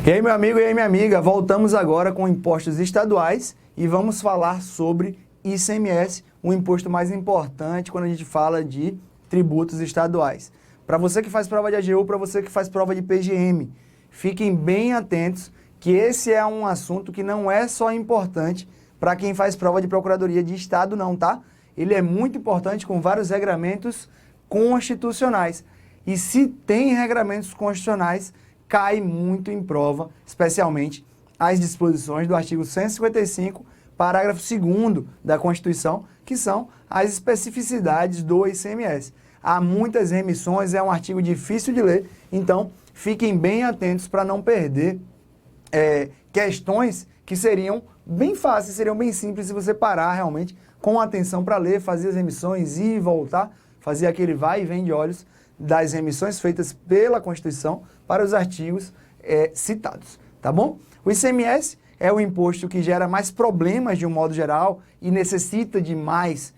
E aí, meu amigo e aí, minha amiga, voltamos agora com impostos estaduais e vamos falar sobre ICMS, o imposto mais importante quando a gente fala de tributos estaduais. Para você que faz prova de AGU, para você que faz prova de PGM, fiquem bem atentos que esse é um assunto que não é só importante para quem faz prova de Procuradoria de Estado não, tá? Ele é muito importante com vários regramentos constitucionais. E se tem regramentos constitucionais, cai muito em prova, especialmente as disposições do artigo 155, parágrafo 2º da Constituição, que são as especificidades do ICMS. Há muitas remissões, é um artigo difícil de ler, então fiquem bem atentos para não perder questões que seriam bem fáceis, seriam bem simples se você parar realmente com atenção para ler, fazer as remissões, ir e voltar, fazer aquele vai e vem de olhos das remissões feitas pela Constituição para os artigos citados, tá bom? O ICMS é o imposto que gera mais problemas de um modo geral e necessita de mais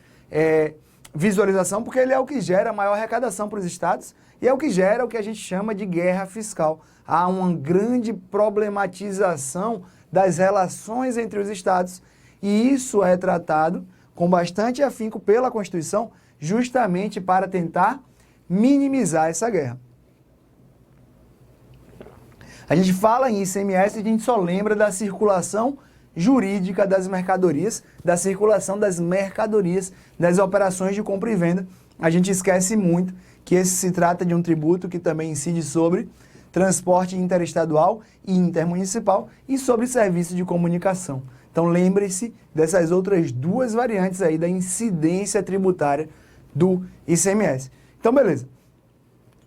visualização, porque ele é o que gera maior arrecadação para os estados e é o que gera o que a gente chama de guerra fiscal. Há uma grande problematização das relações entre os estados e isso é tratado com bastante afinco pela Constituição, justamente para tentar minimizar essa guerra. A gente fala em ICMS e a gente só lembra da circulação jurídica das mercadorias, da circulação das mercadorias, das operações de compra e venda. A gente esquece muito que esse se trata de um tributo que também incide sobre transporte interestadual e intermunicipal e sobre serviço de comunicação. Então lembre-se dessas outras duas variantes aí da incidência tributária do ICMS. Então, beleza.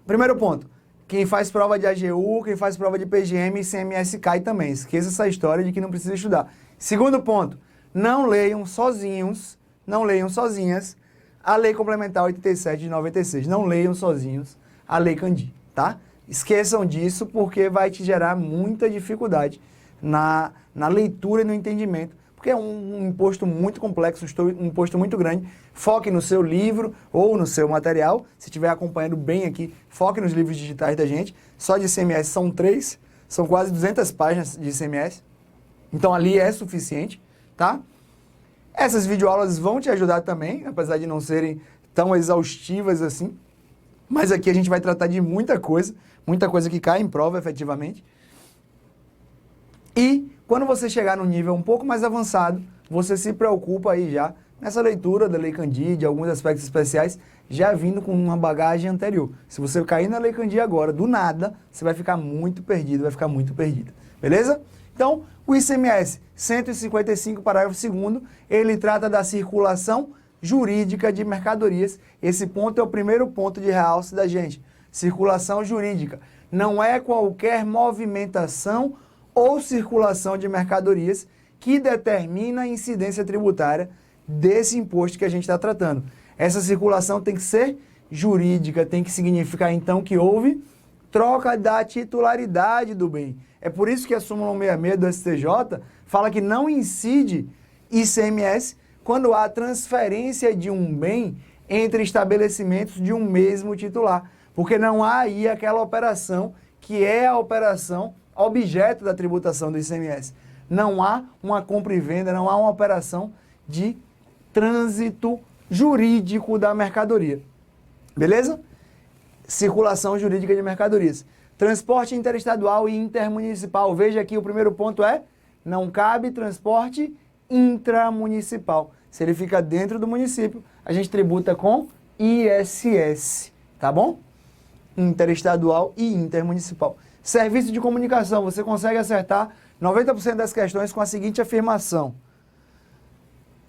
Primeiro ponto, quem faz prova de AGU, quem faz prova de PGM, ICMS cai também. Esqueça essa história de que não precisa estudar. Segundo ponto, não leiam sozinhos, não leiam sozinhas a Lei Complementar 87 de 96. Não leiam sozinhos a Lei Candir, tá? Esqueçam disso porque vai te gerar muita dificuldade na leitura e no entendimento, porque é um imposto muito complexo, um imposto muito grande. Foque no seu livro ou no seu material. Se estiver acompanhando bem aqui, foque nos livros digitais da gente. Só de ICMS são 3, são quase 200 páginas de ICMS. Então ali é suficiente, tá? Essas videoaulas vão te ajudar também, apesar de não serem tão exaustivas assim. Mas aqui a gente vai tratar de muita coisa que cai em prova efetivamente. E quando você chegar num nível um pouco mais avançado, você se preocupa aí já nessa leitura da Lei Candir, de alguns aspectos especiais, já vindo com uma bagagem anterior. Se você cair na Lei Candir agora, do nada, você vai ficar muito perdido, vai ficar muito perdida. Beleza? Então, o ICMS 155, parágrafo 2º, ele trata da circulação jurídica de mercadorias. Esse ponto é o primeiro ponto de realce da gente. Circulação jurídica. Não é qualquer movimentação ou circulação de mercadorias que determina a incidência tributária desse imposto que a gente está tratando. Essa circulação tem que ser jurídica, tem que significar então que houve troca da titularidade do bem. É por isso que a súmula 166 do STJ fala que não incide ICMS quando há transferência de um bem entre estabelecimentos de um mesmo titular, porque não há aí aquela operação que é a operação objeto da tributação do ICMS. Não há uma compra e venda, não há uma operação de trânsito jurídico da mercadoria. Beleza? Circulação jurídica de mercadorias. Transporte interestadual e intermunicipal. Veja aqui, o primeiro ponto é, não cabe transporte intramunicipal. Se ele fica dentro do município, a gente tributa com ISS, tá bom? Interestadual e intermunicipal. Serviço de comunicação, você consegue acertar 90% das questões com a seguinte afirmação.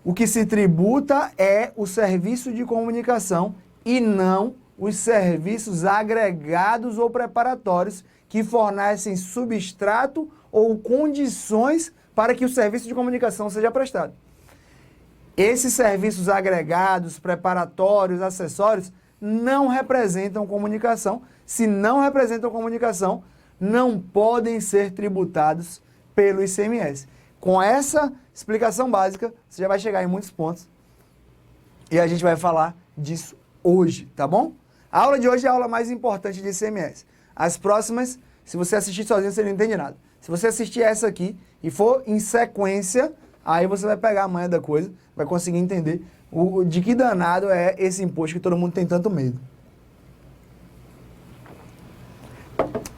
O que se tributa é o serviço de comunicação e não os serviços agregados ou preparatórios que fornecem substrato ou condições para que o serviço de comunicação seja prestado. Esses serviços agregados, preparatórios, acessórios, não representam comunicação. Se não representam comunicação, não podem ser tributados pelo ICMS. Com essa explicação básica, você já vai chegar em muitos pontos. E a gente vai falar disso hoje, tá bom? A aula de hoje é a aula mais importante de ICMS. As próximas Se você assistir sozinho, você não entende nada. Se você assistir essa aqui e for em sequência, aí você vai pegar a manha da coisa, vai conseguir entender de que danado é esse imposto que todo mundo tem tanto medo.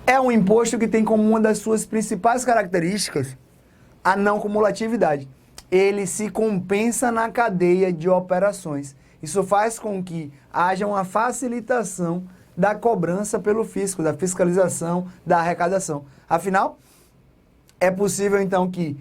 É um imposto que tem como uma das suas principais características a não cumulatividade. Ele se compensa na cadeia de operações. Isso faz com que haja uma facilitação da cobrança pelo fisco, da fiscalização, da arrecadação. Afinal, é possível então que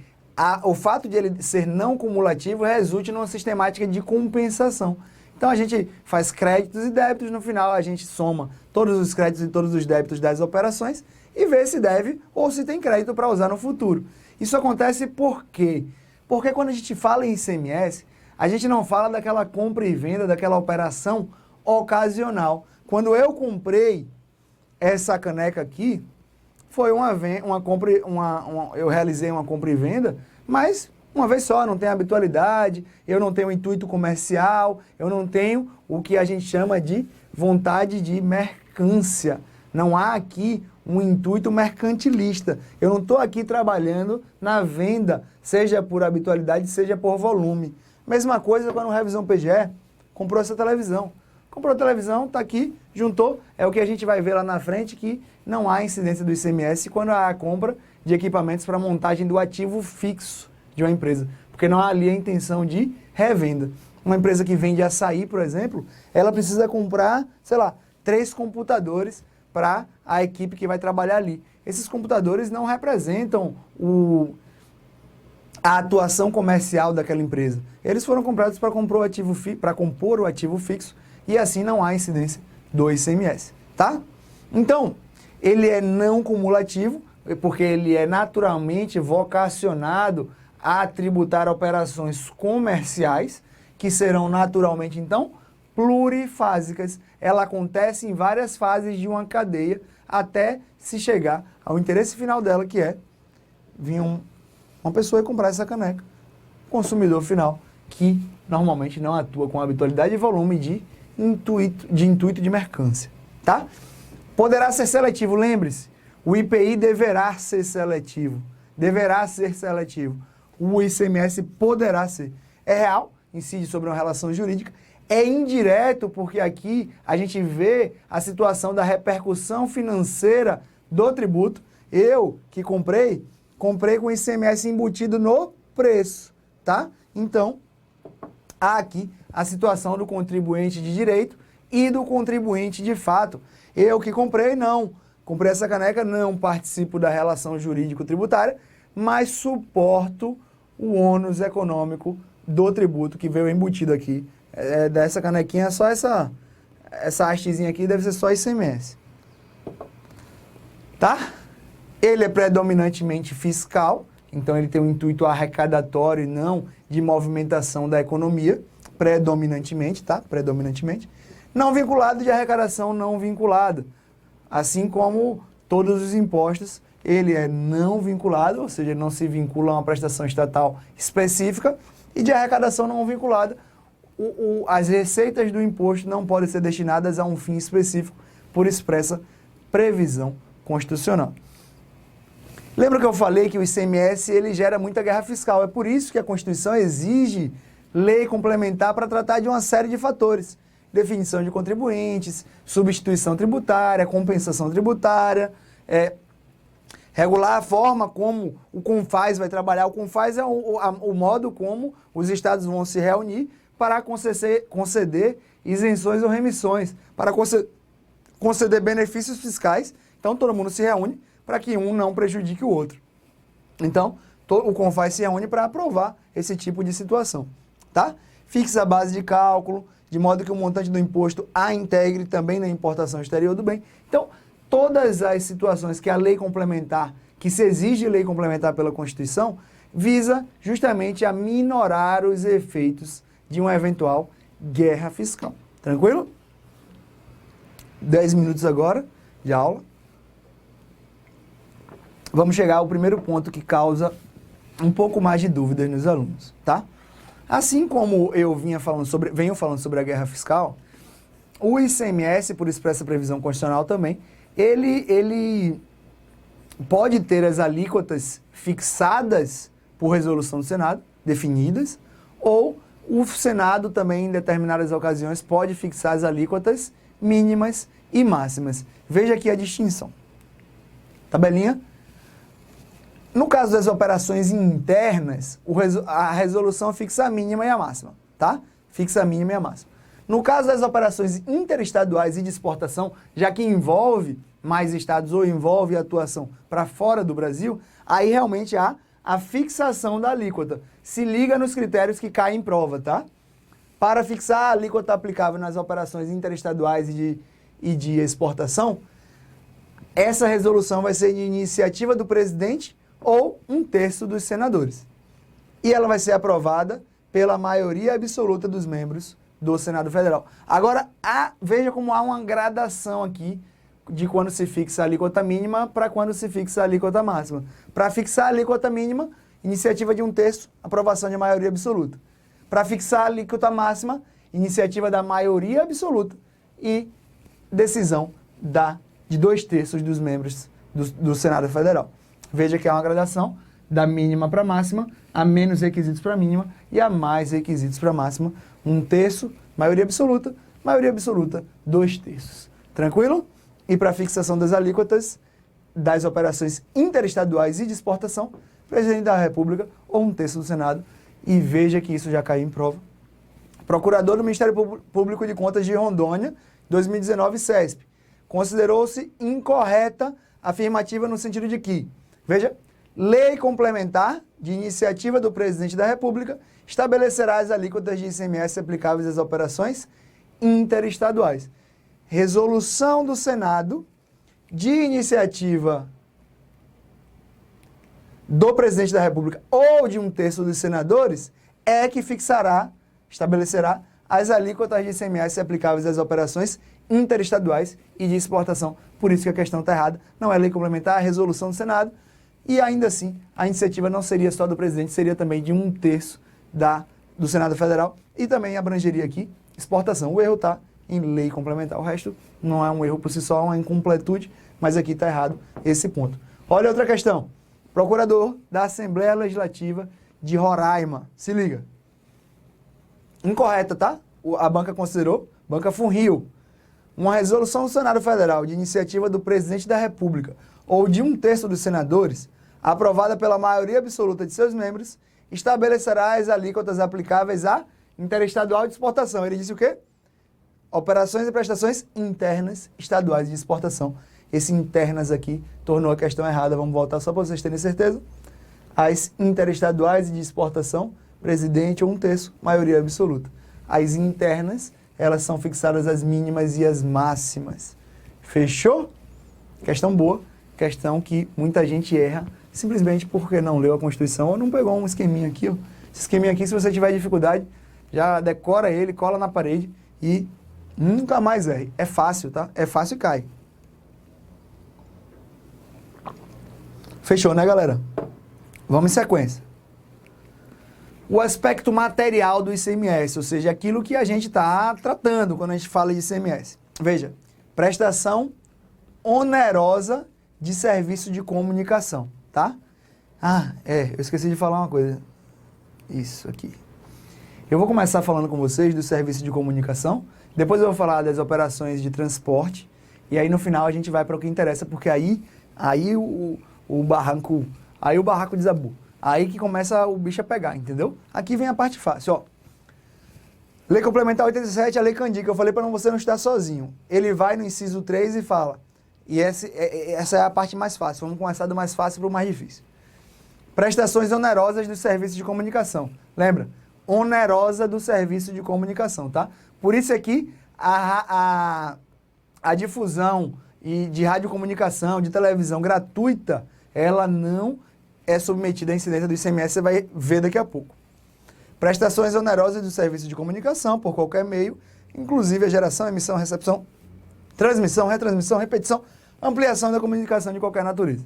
o fato de ele ser não cumulativo resulte numa sistemática de compensação. Então a gente faz créditos e débitos, no final a gente soma todos os créditos e todos os débitos das operações e vê se deve ou se tem crédito para usar no futuro. Isso acontece por quê? Porque quando a gente fala em ICMS, a gente não fala daquela compra e venda, daquela operação ocasional. Quando eu comprei essa caneca aqui, foi eu realizei uma compra e venda, mas uma vez só, não tem habitualidade, eu não tenho intuito comercial, eu não tenho o que a gente chama de vontade de mercância. Não há aqui um intuito mercantilista. Eu não estou aqui trabalhando na venda, seja por habitualidade, seja por volume. Mesma coisa quando o Revisão PGE comprou essa televisão. Comprou a televisão, está aqui, juntou, é o que a gente vai ver lá na frente, que não há incidência do ICMS quando há a compra de equipamentos para montagem do ativo fixo de uma empresa, porque não há ali a intenção de revenda. Uma empresa que vende açaí, por exemplo, ela precisa comprar, 3 computadores para a equipe que vai trabalhar ali. Esses computadores não representam a atuação comercial daquela empresa. Eles foram comprados para compor o ativo fixo e assim não há incidência do ICMS, tá? Então, ele é não cumulativo, porque ele é naturalmente vocacionado a tributar operações comerciais, que serão naturalmente, então, plurifásicas. Ela acontece em várias fases de uma cadeia até se chegar ao interesse final dela, que é vir uma pessoa e comprar essa caneca. Consumidor final, que normalmente não atua com habitualidade e volume de intuito de mercância, tá? Poderá ser seletivo, lembre-se, o IPI deverá ser seletivo, o ICMS poderá ser. É real, incide sobre uma relação jurídica, é indireto porque aqui a gente vê a situação da repercussão financeira do tributo. Eu que comprei com ICMS embutido no preço, tá? Então, há aqui a situação do contribuinte de direito e do contribuinte de fato. Eu que comprei essa caneca, não participo da relação jurídico-tributária, mas suporto o ônus econômico do tributo que veio embutido aqui. Dessa canequinha, só essa hastezinha aqui deve ser só ICMS. Tá? Ele é predominantemente fiscal, então ele tem um intuito arrecadatório e não de movimentação da economia, predominantemente, tá? Predominantemente. Não vinculado de arrecadação não vinculada. Assim como todos os impostos, ele é não vinculado, ou seja, ele não se vincula a uma prestação estatal específica, e de arrecadação não vinculada, as receitas do imposto não podem ser destinadas a um fim específico por expressa previsão constitucional. Lembra que eu falei que o ICMS ele gera muita guerra fiscal? É por isso que a Constituição exige lei complementar para tratar de uma série de fatores. Definição de contribuintes, substituição tributária, compensação tributária, regular a forma como o CONFAS vai trabalhar. O CONFAS é o modo como os estados vão se reunir para conceder isenções ou remissões, para conceder benefícios fiscais. Então, todo mundo se reúne para que um não prejudique o outro. Então, o CONFAS se reúne para aprovar esse tipo de situação, tá? Fixa a base de cálculo, de modo que o montante do imposto a integre também na importação exterior do bem. Então, todas as situações que a lei complementar, que se exige lei complementar pela Constituição, visa justamente a minorar os efeitos de uma eventual guerra fiscal. Tranquilo? 10 minutos agora de aula. Vamos chegar ao primeiro ponto que causa um pouco mais de dúvidas nos alunos, tá? Assim como eu venho falando sobre a guerra fiscal, o ICMS, por expressa previsão constitucional também, ele pode ter as alíquotas fixadas por resolução do Senado, definidas, ou o Senado também, em determinadas ocasiões, pode fixar as alíquotas mínimas e máximas. Veja aqui a distinção. Tabelinha. No caso das operações internas, a resolução fixa a mínima e a máxima, tá? Fixa a mínima e a máxima. No caso das operações interestaduais e de exportação, já que envolve mais estados ou envolve atuação para fora do Brasil, aí realmente há a fixação da alíquota. Se liga nos critérios que caem em prova, tá? Para fixar a alíquota aplicável nas operações interestaduais e de exportação, essa resolução vai ser de iniciativa do presidente ou 1/3 dos senadores. E ela vai ser aprovada pela maioria absoluta dos membros do Senado Federal. Agora, veja como há uma gradação aqui de quando se fixa a alíquota mínima para quando se fixa a alíquota máxima. Para fixar a alíquota mínima, iniciativa de 1/3, aprovação de maioria absoluta. Para fixar a alíquota máxima, iniciativa da maioria absoluta e decisão de 2/3 dos membros do Senado Federal. Veja que há uma gradação da mínima para a máxima, há menos requisitos para a mínima e há mais requisitos para a máxima. 1/3, maioria absoluta, 2/3. Tranquilo? E para a fixação das alíquotas das operações interestaduais e de exportação, presidente da República ou 1/3 do Senado. E veja que isso já caiu em prova. Procurador do Ministério Público de Contas de Rondônia, 2019, CESP. Considerou-se incorreta a afirmativa no sentido de que, veja, lei complementar de iniciativa do presidente da República estabelecerá as alíquotas de ICMS aplicáveis às operações interestaduais. Resolução do Senado de iniciativa do presidente da República ou de 1/3 dos senadores é que estabelecerá as alíquotas de ICMS aplicáveis às operações interestaduais e de exportação. Por isso que a questão está errada. Não é lei complementar, é resolução do Senado. E ainda assim, a iniciativa não seria só do presidente, seria também de 1/3 do Senado Federal e também abrangeria aqui exportação. O erro está em lei complementar. O resto não é um erro por si só, é uma incompletude, mas aqui está errado esse ponto. Olha outra questão. Procurador da Assembleia Legislativa de Roraima. Se liga. Incorreta, tá? A banca considerou, banca Funrio. Uma resolução do Senado Federal de iniciativa do presidente da República ou de 1/3 dos senadores, aprovada pela maioria absoluta de seus membros, estabelecerá as alíquotas aplicáveis a interestadual de exportação. Ele disse o quê? Operações e prestações internas estaduais de exportação. Esse internas aqui tornou a questão errada. Vamos voltar só para vocês terem certeza. As interestaduais de exportação, presidente ou 1/3, maioria absoluta. As internas, elas são fixadas as mínimas e as máximas. Fechou? Questão boa. Questão que muita gente erra simplesmente porque não leu a Constituição ou não pegou um esqueminha aqui. Ó. Esse esqueminha aqui, se você tiver dificuldade, já decora ele, cola na parede e nunca mais erre. É fácil, tá? É fácil e cai. Fechou, né, galera? Vamos em sequência. O aspecto material do ICMS, ou seja, aquilo que a gente está tratando quando a gente fala de ICMS. Veja, prestação onerosa de serviço de comunicação, tá? Eu esqueci de falar uma coisa. Isso aqui. Eu vou começar falando com vocês do serviço de comunicação, depois eu vou falar das operações de transporte, e aí no final a gente vai para o que interessa, porque aí o barraco desabou. Aí que começa o bicho a pegar, entendeu? Aqui vem a parte fácil, ó. Lei Complementar 87, a Lei Candir, que eu falei para você não estudar sozinho. Ele vai no inciso 3 e fala, e essa é a parte mais fácil, vamos começar do mais fácil para o mais difícil. Prestações onerosas do serviço de comunicação. Lembra? Onerosa do serviço de comunicação, tá? Por isso aqui, a difusão de radiocomunicação, de televisão gratuita, ela não é submetida à incidência do ICMS, você vai ver daqui a pouco. Prestações onerosas do serviço de comunicação, por qualquer meio, inclusive a geração, emissão, recepção, transmissão, retransmissão, repetição, ampliação da comunicação de qualquer natureza.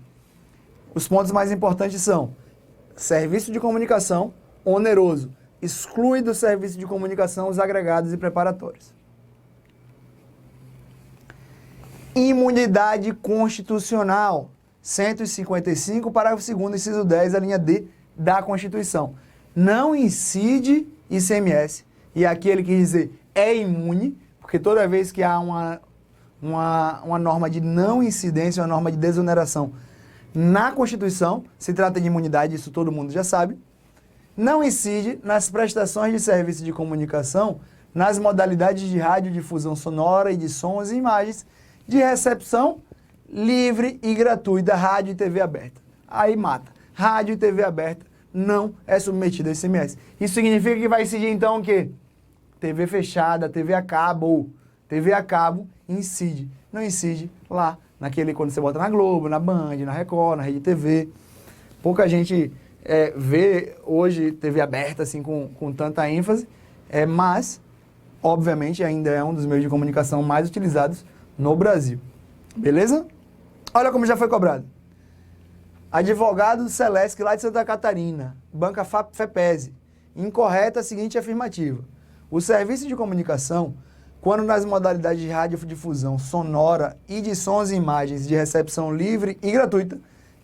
Os pontos mais importantes são serviço de comunicação oneroso. Exclui do serviço de comunicação os agregados e preparatórios. Imunidade constitucional. 155, parágrafo 2º, inciso 10, a linha D da Constituição. Não incide ICMS, e aqui ele quis dizer é imune, porque toda vez que há uma norma de não incidência, uma norma de desoneração na Constituição, se trata de imunidade, isso todo mundo já sabe, não incide nas prestações de serviço de comunicação, nas modalidades de radiodifusão sonora e de sons e imagens, de recepção livre e gratuita, rádio e TV aberta. Aí mata. Rádio e TV aberta não é submetida a ICMS. Isso significa que vai incidir então o quê? TV fechada, TV a cabo. TV a cabo incide. Não incide lá, naquele quando você bota na Globo, na Band, na Record, na Rede TV. Pouca gente vê hoje TV aberta assim com tanta ênfase, mas, obviamente, ainda é um dos meios de comunicação mais utilizados no Brasil. Beleza? Olha como já foi cobrado. Advogado Celeste, lá de Santa Catarina, banca FEPESE, incorreta a seguinte afirmativa. O serviço de comunicação, quando nas modalidades de radiodifusão sonora e de sons e imagens de recepção livre e gratuita,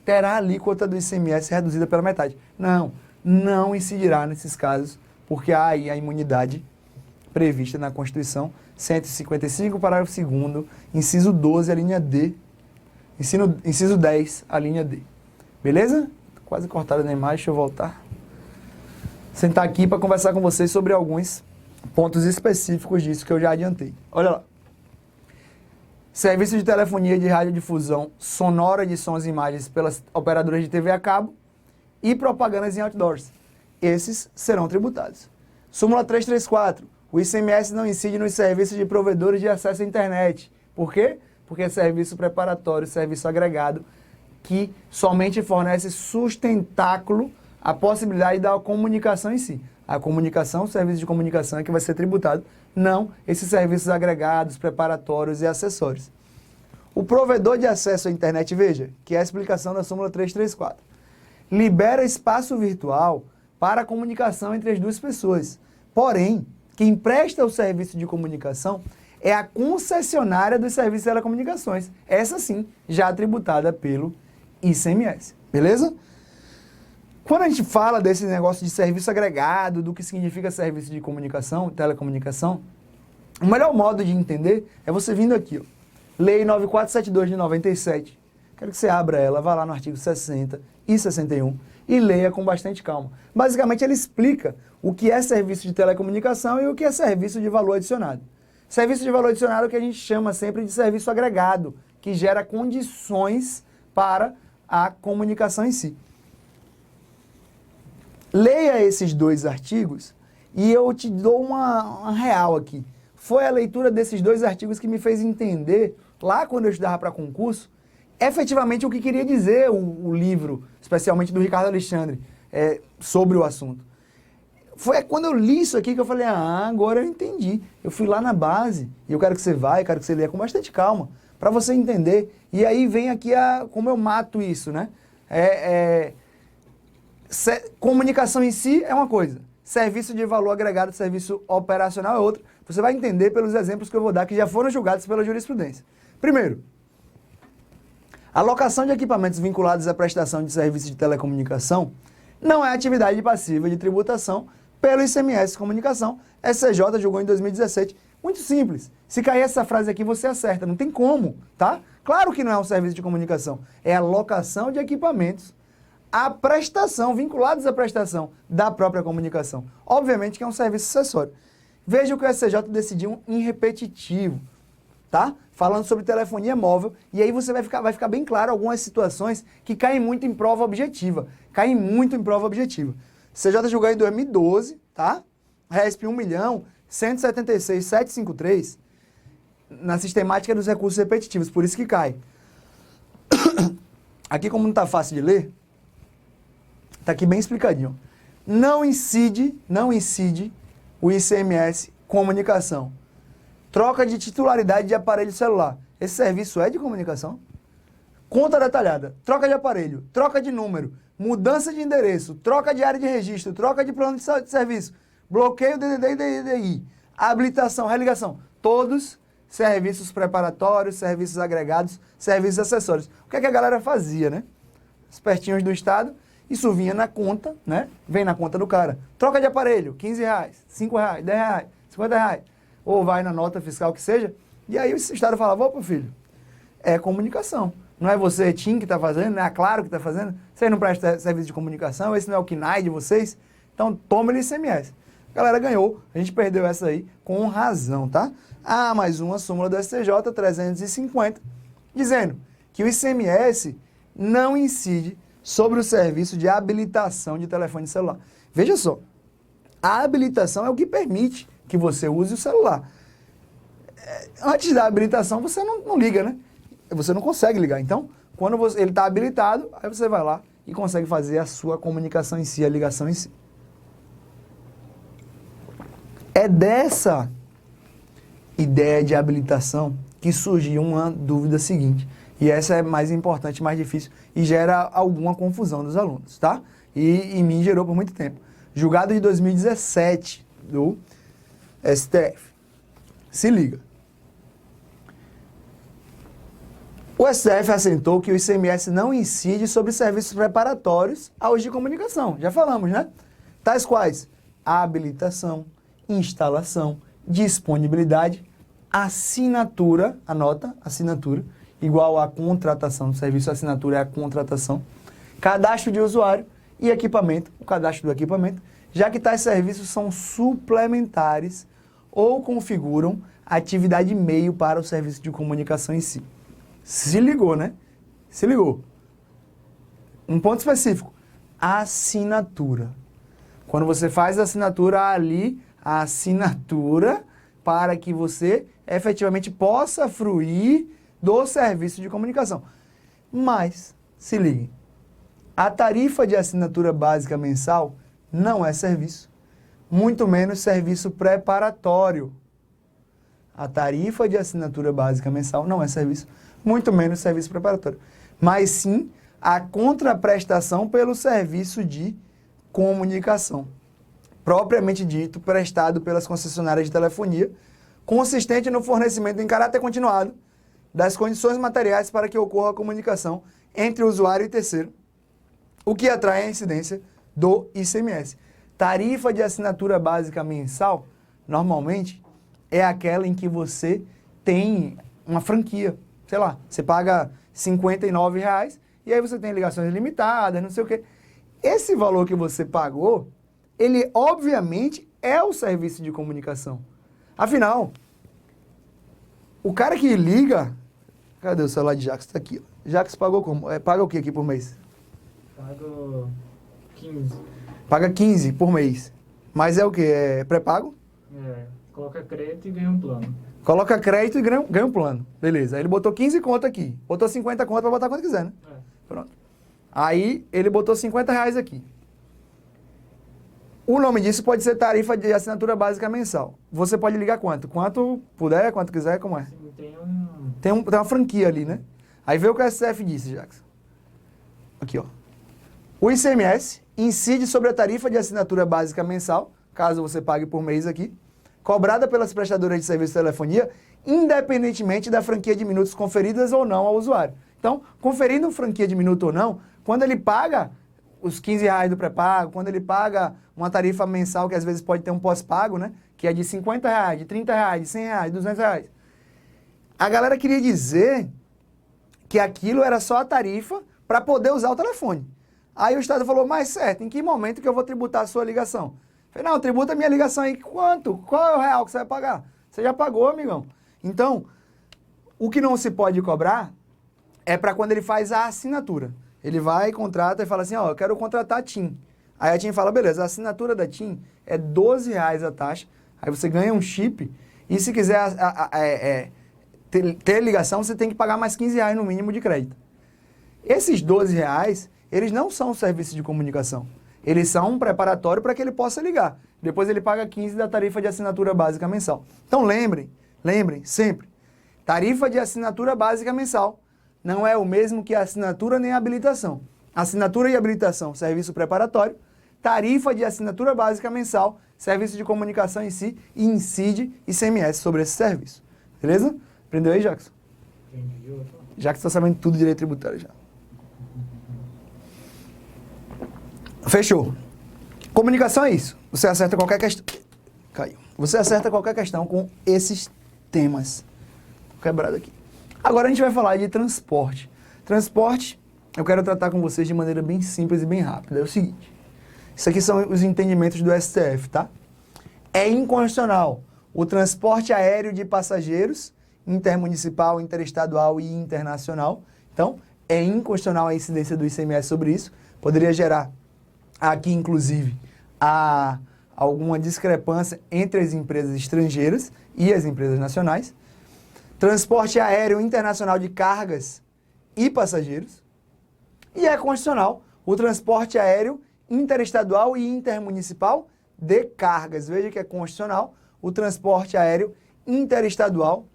terá a alíquota do ICMS reduzida pela metade. Não incidirá nesses casos, porque há aí a imunidade prevista na Constituição, 155, parágrafo 2º, inciso 12, a linha D, inciso 10, a linha D. Beleza? Quase cortada na imagem, deixa eu voltar. Sentar aqui para conversar com vocês sobre alguns pontos específicos disso que eu já adiantei. Olha lá. Serviço de telefonia de radiodifusão sonora de sons e imagens pelas operadoras de TV a cabo e propagandas em outdoors. Esses serão tributados. Súmula 334. O ICMS não incide nos serviços de provedores de acesso à internet. Por quê? Porque é serviço preparatório, serviço agregado, que somente fornece sustentáculo à possibilidade da comunicação em si. A comunicação, o serviço de comunicação é que vai ser tributado, não esses serviços agregados, preparatórios e acessórios. O provedor de acesso à internet, veja, que é a explicação da súmula 334, libera espaço virtual para a comunicação entre as duas pessoas. Porém, quem presta o serviço de comunicação é a concessionária dos serviços de telecomunicações. Essa sim, já tributada pelo ICMS. Beleza? Quando a gente fala desse negócio de serviço agregado, do que significa serviço de comunicação, telecomunicação, o melhor modo de entender é você vindo aqui, ó, Lei 9472 de 97. Quero que você abra ela, vá lá no artigo 60 e 61 e leia com bastante calma. Basicamente, ele explica o que é serviço de telecomunicação e o que é serviço de valor adicionado. Serviço de valor adicionado é o que a gente chama sempre de serviço agregado, que gera condições para a comunicação em si. Leia esses dois artigos e eu te dou uma real aqui. Foi a leitura desses dois artigos que me fez entender, lá quando eu estudava para concurso, efetivamente o que queria dizer o livro, especialmente do Ricardo Alexandre, sobre o assunto. Foi quando eu li isso aqui que eu falei, agora eu entendi. Eu fui lá na base, e eu quero que você vá, quero que você leia com bastante calma, para você entender. E aí vem aqui como eu mato isso, né? Comunicação em si é uma coisa, serviço de valor agregado, serviço operacional é outra. Você vai entender pelos exemplos que eu vou dar, que já foram julgados pela jurisprudência. Primeiro, a locação de equipamentos vinculados à prestação de serviço de telecomunicação não é atividade passiva de tributação pelo ICMS Comunicação. SCJ julgou em 2017. Muito simples. Se cair essa frase aqui, você acerta. Não tem como, tá? Claro que não é um serviço de comunicação. É a locação de equipamentos à prestação, vinculados à prestação da própria comunicação. Obviamente que é um serviço acessório. Veja o que o SCJ decidiu em repetitivo, tá? Falando sobre telefonia móvel, e aí você vai ficar bem claro algumas situações que caem muito em prova objetiva. Caem muito em prova objetiva. CJ julgou em 2012, tá? RESP 1.176.753, na sistemática dos recursos repetitivos, por isso que cai. Aqui, como não está fácil de ler, está aqui bem explicadinho. Não incide o ICMS comunicação. Troca de titularidade de aparelho celular. Esse serviço é de comunicação? Conta detalhada. Troca de aparelho, troca de número, mudança de endereço, troca de área de registro, troca de plano de serviço, bloqueio DDD e DDI, habilitação, religação. Todos serviços preparatórios, serviços agregados, serviços acessórios. O que é que a galera fazia, né? Espertinhos do Estado, isso vinha na conta, né? Vem na conta do cara. Troca de aparelho, R$15, R$5, R$10, R$50, ou vai na nota fiscal que seja, e aí o Estado falava, opa, filho, é comunicação. Não é você, TIM, que está fazendo, não é a Claro que está fazendo, vocês não prestam serviço de comunicação, esse não é o KNAI de vocês, então toma-lhe ICMS. A galera ganhou, a gente perdeu essa aí com razão, tá? Ah, mais uma súmula do STJ 350, dizendo que o ICMS não incide sobre o serviço de habilitação de telefone celular. Veja só, a habilitação é o que permite que você use o celular. Antes da habilitação, você não liga, né? Você não consegue ligar. Então, quando ele está habilitado, aí você vai lá e consegue fazer a sua comunicação em si, a ligação em si. É dessa ideia de habilitação que surgiu uma dúvida seguinte. E essa é mais importante, mais difícil e gera alguma confusão dos alunos, tá? E em mim gerou por muito tempo. Julgado de 2017 do STF. Se liga. O STF assentou que o ICMS não incide sobre serviços preparatórios aos de comunicação. Já falamos, né? Tais quais a habilitação, instalação, disponibilidade, assinatura, anota, assinatura, igual a contratação do serviço, assinatura é a contratação, cadastro de usuário e equipamento, o cadastro do equipamento, já que tais serviços são suplementares ou configuram atividade meio para o serviço de comunicação em si. Se ligou, né? Se ligou. Um ponto específico, assinatura. Quando você faz a assinatura ali, a assinatura para que você efetivamente possa fruir do serviço de comunicação. Mas, se ligue, a tarifa de assinatura básica mensal não é serviço, muito menos serviço preparatório. A tarifa de assinatura básica mensal não é serviço, muito menos serviço preparatório. Mas sim a contraprestação pelo serviço de comunicação, propriamente dito, prestado pelas concessionárias de telefonia, consistente no fornecimento em caráter continuado das condições materiais para que ocorra a comunicação entre o usuário e terceiro, o que atrai a incidência do ICMS. Tarifa de assinatura básica mensal, normalmente, é aquela em que você tem uma franquia. Sei lá, você paga R$ 59,00 e aí você tem ligações limitadas, não sei o quê. Esse valor que você pagou, ele obviamente é o serviço de comunicação. Afinal, o cara que liga... Cadê o celular de Jax? Está aqui. Jax pagou como? Paga o que aqui por mês? Pago 15. Paga 15 por mês. Mas é o quê? É pré-pago? Coloca crédito e ganha um plano. Coloca crédito e ganha um plano. Beleza. Aí ele botou 15 conto aqui. Botou 50 conto para botar quanto quiser, né? Pronto. Aí ele botou R$50 aqui. O nome disso pode ser tarifa de assinatura básica mensal. Você pode ligar quanto? Quanto puder, quanto quiser, como é? Sim, Tem uma franquia ali, né? Aí vê o que o STF disse, Jackson. Aqui, ó. O ICMS incide sobre a tarifa de assinatura básica mensal, caso você pague por mês aqui, cobrada pelas prestadoras de serviço de telefonia, independentemente da franquia de minutos conferidas ou não ao usuário. Então, conferindo franquia de minuto ou não, quando ele paga os R$15 do pré-pago, quando ele paga uma tarifa mensal, que às vezes pode ter um pós-pago, né? Que é de R$50, de R$30, de R$100, de R$200. A galera queria dizer que aquilo era só a tarifa para poder usar o telefone. Aí o Estado falou, mas certo, em que momento que eu vou tributar a sua ligação? Eu falei, não, tributa a minha ligação aí. Quanto? Qual é o real que você vai pagar? Você já pagou, amigão. Então, o que não se pode cobrar é para quando ele faz a assinatura. Ele vai, contrata e fala assim, ó, eu quero contratar a TIM. Aí a TIM fala, beleza, a assinatura da TIM é R$12 a taxa, aí você ganha um chip, e se quiser ter ligação, você tem que pagar mais R$15 no mínimo de crédito. Esses R$12, eles não são serviço de comunicação. Eles são um preparatório para que ele possa ligar. Depois ele paga 15 da tarifa de assinatura básica mensal. Então lembrem sempre, tarifa de assinatura básica mensal não é o mesmo que assinatura nem habilitação. Assinatura e habilitação, serviço preparatório. Tarifa de assinatura básica mensal, serviço de comunicação em si, e incide ICMS sobre esse serviço. Beleza? Aprendeu aí, Jackson? Entendi. Jackson tá sabendo tudo de direito tributário já. Fechou. Comunicação é isso. Você acerta qualquer questão. Caiu. Você acerta qualquer questão com esses temas. Tô quebrado aqui. Agora a gente vai falar de transporte. Transporte, eu quero tratar com vocês de maneira bem simples e bem rápida. É o seguinte. Isso aqui são os entendimentos do STF, tá? É inconstitucional o transporte aéreo de passageiros, intermunicipal, interestadual e internacional. Então, é inconstitucional a incidência do ICMS sobre isso. Poderia gerar aqui, inclusive, alguma discrepância entre as empresas estrangeiras e as empresas nacionais. Transporte aéreo internacional de cargas e passageiros. E é constitucional o transporte aéreo interestadual e intermunicipal de cargas. Veja que é constitucional o transporte aéreo interestadual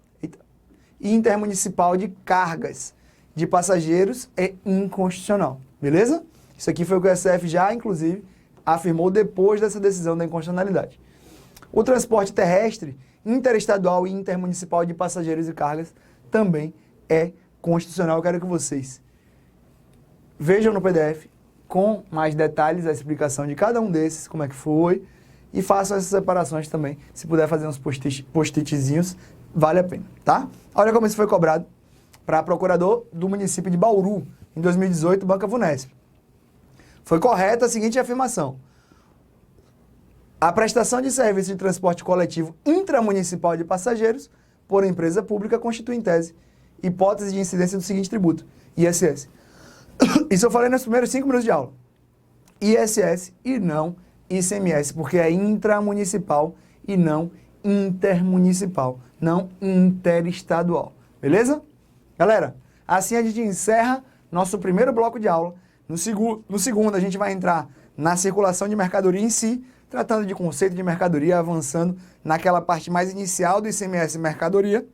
e intermunicipal de cargas. De passageiros é inconstitucional. Beleza? Isso aqui foi o que o STF já, inclusive, afirmou depois dessa decisão da inconstitucionalidade. O transporte terrestre, interestadual e intermunicipal de passageiros e cargas também é constitucional. Eu quero que vocês vejam no PDF com mais detalhes a explicação de cada um desses, como é que foi, e façam essas separações também. Se puder fazer uns post-itzinhos, vale a pena, tá? Olha como isso foi cobrado para procurador do município de Bauru, em 2018, Banca Vunesp. Foi correta a seguinte afirmação: a prestação de serviço de transporte coletivo intramunicipal de passageiros por empresa pública constitui, em tese, hipótese de incidência do seguinte tributo, ISS. Isso eu falei nos primeiros 5 minutos de aula. ISS e não ICMS, porque é intramunicipal e não intermunicipal, não interestadual. Beleza? Galera, assim a gente encerra nosso primeiro bloco de aula. No segundo, a gente vai entrar na circulação de mercadoria em si, tratando de conceito de mercadoria, avançando naquela parte mais inicial do ICMS mercadoria,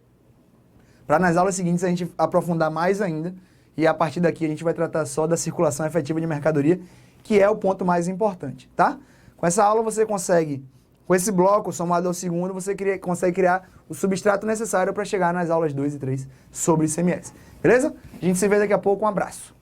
para nas aulas seguintes a gente aprofundar mais ainda, e a partir daqui a gente vai tratar só da circulação efetiva de mercadoria, que é o ponto mais importante, tá? Com essa aula você consegue, com esse bloco somado ao segundo, você consegue criar o substrato necessário para chegar nas aulas 2 e 3 sobre ICMS. Beleza? A gente se vê daqui a pouco, um abraço.